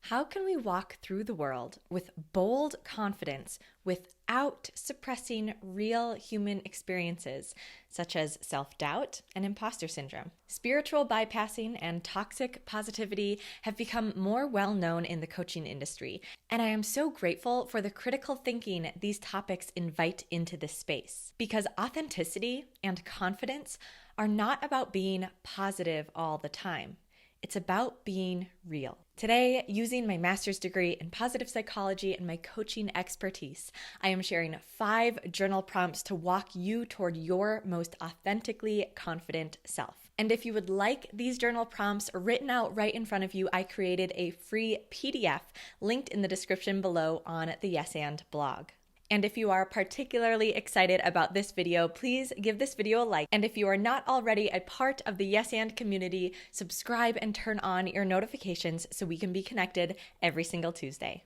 How can we walk through the world with bold confidence without suppressing real human experiences such as self-doubt and imposter syndrome? Spiritual bypassing and toxic positivity have become more well known in the coaching industry, and I am so grateful for the critical thinking these topics invite into this space. Because authenticity and confidence are not about being positive all the time. It's about being real. Today, using my master's degree in positive psychology and my coaching expertise, I am sharing 5 journal prompts to walk you toward your most authentically confident self. And if you would like these journal prompts written out right in front of you, I created a free PDF linked in the description below on the Yes And blog. And if you are particularly excited about this video, please give this video a like. And if you are not already a part of the Yes And community, subscribe and turn on your notifications so we can be connected every single Tuesday.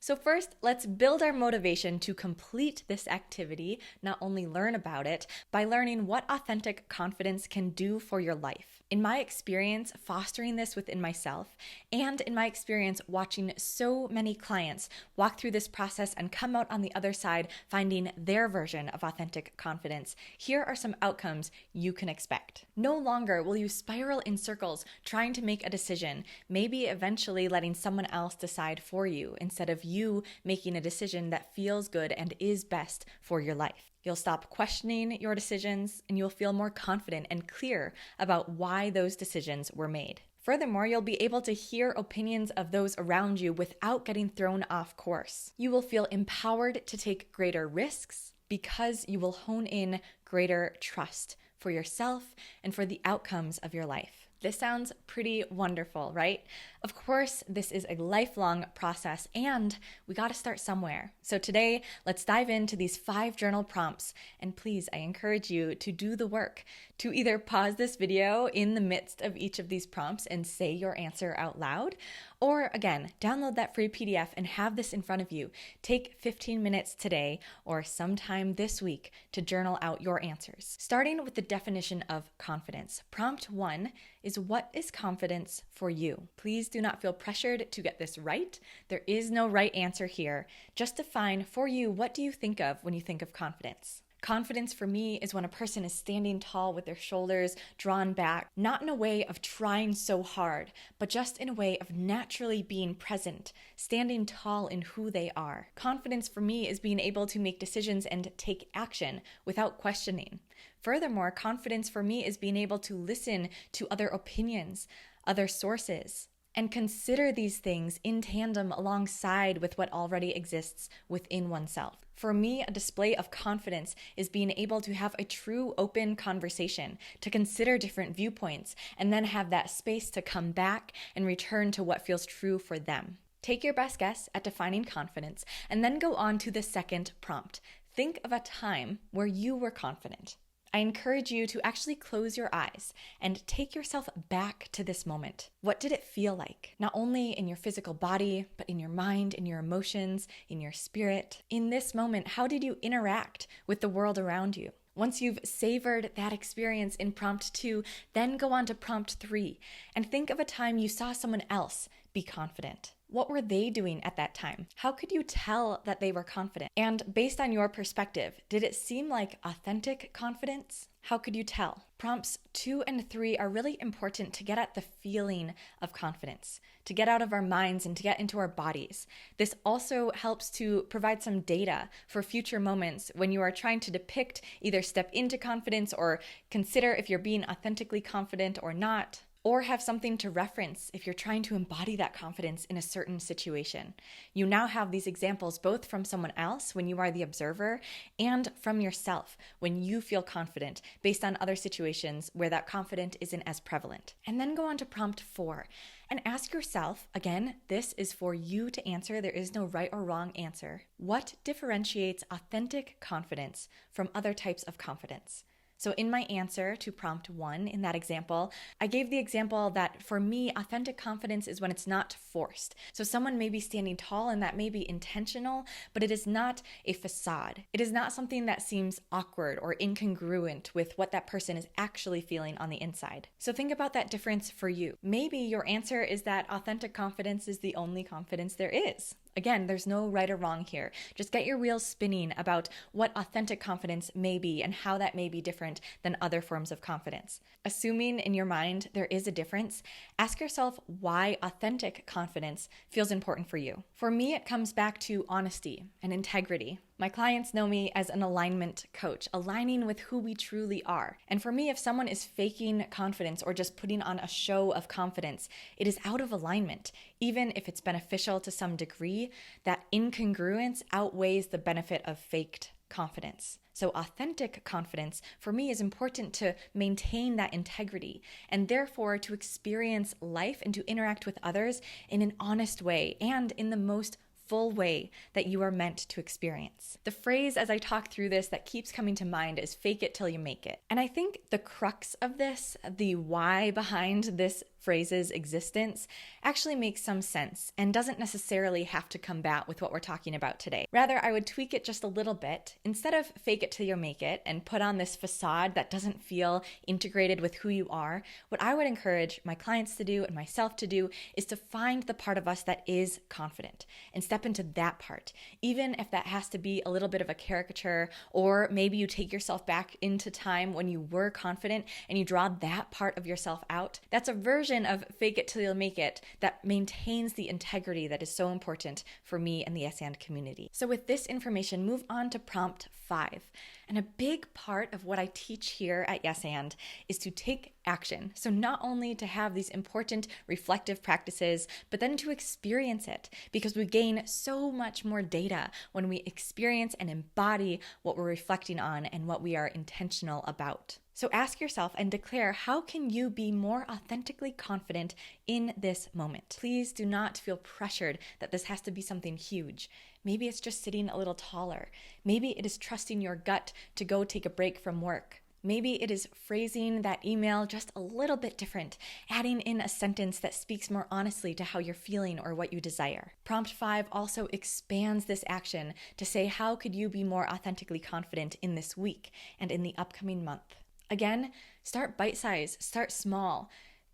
So first, let's build our motivation to complete this activity, not only learn about it, by learning what authentic confidence can do for your life. In my experience fostering this within myself, and in my experience watching so many clients walk through this process and come out on the other side finding their version of authentic confidence, here are some outcomes you can expect. No longer will you spiral in circles trying to make a decision, maybe eventually letting someone else decide for you instead of you making a decision that feels good and is best for your life. You'll stop questioning your decisions and you'll feel more confident and clear about why those decisions were made. Furthermore, you'll be able to hear opinions of those around you without getting thrown off course. You will feel empowered to take greater risks because you will hone in greater trust for yourself and for the outcomes of your life. This sounds pretty wonderful, right? Of course, this is a lifelong process and we got to start somewhere. So today, let's dive into these 5 journal prompts. And please, I encourage you to do the work, to either pause this video in the midst of each of these prompts and say your answer out loud, or again, download that free PDF and have this in front of you. Take 15 minutes today or sometime this week to journal out your answers. Starting with the definition of confidence. Prompt 1 is, what is confidence for you? Please do not feel pressured to get this right. There is no right answer here. Just define for you, what do you think of when you think of confidence? Confidence for me is when a person is standing tall with their shoulders drawn back, not in a way of trying so hard, but just in a way of naturally being present, standing tall in who they are. Confidence for me is being able to make decisions and take action without questioning. Furthermore, confidence for me is being able to listen to other opinions, other sources, and consider these things in tandem alongside with what already exists within oneself. For me, a display of confidence is being able to have a true open conversation, to consider different viewpoints, and then have that space to come back and return to what feels true for them. Take your best guess at defining confidence, and then go on to the second prompt. Think of a time where you were confident. I encourage you to actually close your eyes and take yourself back to this moment. What did it feel like? Not only in your physical body, but in your mind, in your emotions, in your spirit. In this moment, how did you interact with the world around you? Once you've savored that experience in prompt 2, then go on to prompt 3 and think of a time you saw someone else be confident. What were they doing at that time? How could you tell that they were confident? And based on your perspective, did it seem like authentic confidence? How could you tell? Prompts 2 and 3 are really important to get at the feeling of confidence, to get out of our minds and to get into our bodies. This also helps to provide some data for future moments when you are trying to depict, either step into confidence or consider if you're being authentically confident or not, or have something to reference if you're trying to embody that confidence in a certain situation. You now have these examples both from someone else when you are the observer and from yourself when you feel confident based on other situations where that confidence isn't as prevalent. And then go on to prompt 4 and ask yourself, again, this is for you to answer. There is no right or wrong answer. What differentiates authentic confidence from other types of confidence? So in my answer to prompt 1 in that example, I gave the example that for me, authentic confidence is when it's not forced. So someone may be standing tall and that may be intentional, but it is not a facade. It is not something that seems awkward or incongruent with what that person is actually feeling on the inside. So think about that difference for you. Maybe your answer is that authentic confidence is the only confidence there is. Again, there's no right or wrong here. Just get your wheels spinning about what authentic confidence may be and how that may be different than other forms of confidence. Assuming in your mind there is a difference, ask yourself why authentic confidence feels important for you. For me, it comes back to honesty and integrity. My clients know me as an alignment coach, aligning with who we truly are. And for me, if someone is faking confidence or just putting on a show of confidence, it is out of alignment. Even if it's beneficial to some degree, that incongruence outweighs the benefit of faked confidence. So authentic confidence for me is important to maintain that integrity and therefore to experience life and to interact with others in an honest way and in the most full way that you are meant to experience. The phrase as I talk through this that keeps coming to mind is fake it till you make it. And I think the crux of this, the why behind this phrase's existence, actually makes some sense and doesn't necessarily have to combat with what we're talking about today. Rather, I would tweak it just a little bit. Instead of fake it till you make it and put on this facade that doesn't feel integrated with who you are, what I would encourage my clients to do and myself to do is to find the part of us that is confident and step into that part, even if that has to be a little bit of a caricature, or maybe you take yourself back into time when you were confident and you draw that part of yourself out. That's a version of fake it till you'll make it that maintains the integrity that is so important for me and the Yes And community. So with this information, move on to prompt 5. And a big part of what I teach here at Yes And is to take action. So not only to have these important reflective practices, but then to experience it, because we gain so much more data when we experience and embody what we're reflecting on and what we are intentional about. So ask yourself and declare, how can you be more authentically confident in this moment? Please do not feel pressured that this has to be something huge. Maybe it's just sitting a little taller. Maybe it is trusting your gut to go take a break from work. Maybe it is phrasing that email just a little bit different, adding in a sentence that speaks more honestly to how you're feeling or what you desire. Prompt 5 also expands this action to say, how could you be more authentically confident in this week and in the upcoming month? Again, start bite-sized, start small.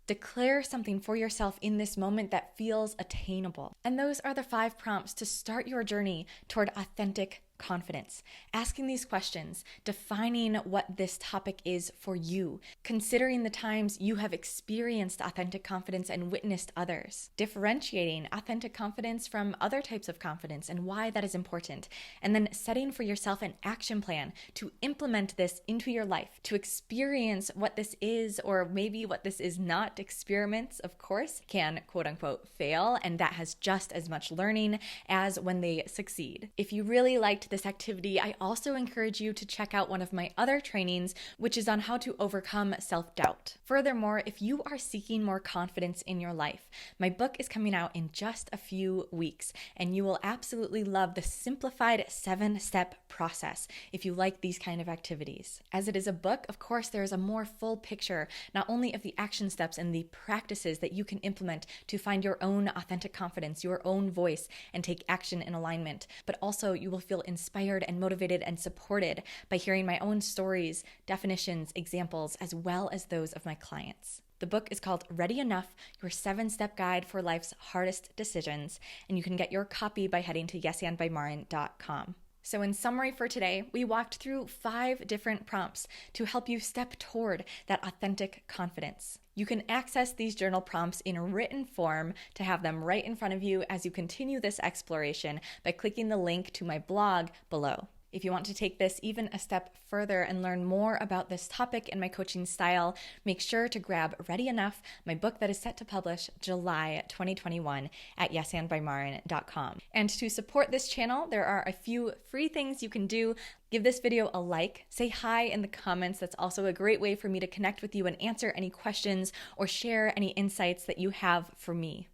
Declare something for yourself in this moment that feels attainable. And those are the 5 prompts to start your journey toward authentic confidence. Asking these questions, defining what this topic is for you, considering the times you have experienced authentic confidence and witnessed others, differentiating authentic confidence from other types of confidence and why that is important, and then setting for yourself an action plan to implement this into your life, to experience what this is, or maybe what this is not. Experiments, of course, can quote unquote fail, and that has just as much learning as when they succeed. If you really liked this activity, I also encourage you to check out one of my other trainings, which is on how to overcome self-doubt. Furthermore, if you are seeking more confidence in your life, my book is coming out in just a few weeks, and you will absolutely love the simplified 7-step process if you like these kind of activities. As it is a book, of course, there is a more full picture, not only of the action steps and the practices that you can implement to find your own authentic confidence, your own voice, and take action in alignment, but also you will feel inspired and motivated and supported by hearing my own stories, definitions, examples, as well as those of my clients. The book is called Ready Enough, Your 7-Step Guide for Life's Hardest Decisions, and you can get your copy by heading to yesandbymarin.com. So in summary for today, we walked through 5 different prompts to help you step toward that authentic confidence. You can access these journal prompts in written form to have them right in front of you as you continue this exploration by clicking the link to my blog below. If you want to take this even a step further and learn more about this topic and my coaching style, make sure to grab Ready Enough, my book that is set to publish July 2021 at yesandbymarin.com. And to support this channel, there are a few free things you can do. Give this video a like, say hi in the comments. That's also a great way for me to connect with you and answer any questions or share any insights that you have for me.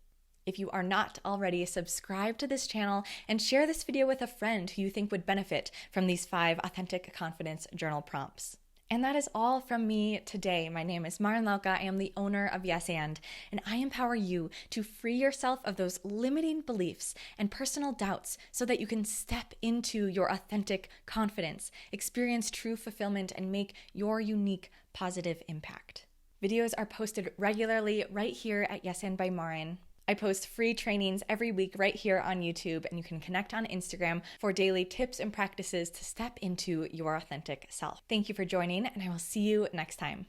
If you are not already, subscribe to this channel and share this video with a friend who you think would benefit from these 5 authentic confidence journal prompts. And that is all from me today. My name is Maren Lauka. I am the owner of Yes and I empower you to free yourself of those limiting beliefs and personal doubts so that you can step into your authentic confidence, experience true fulfillment, and make your unique positive impact. Videos are posted regularly right here at Yes and by Maren. I post free trainings every week right here on YouTube, and you can connect on Instagram for daily tips and practices to step into your authentic self. Thank you for joining, and I will see you next time.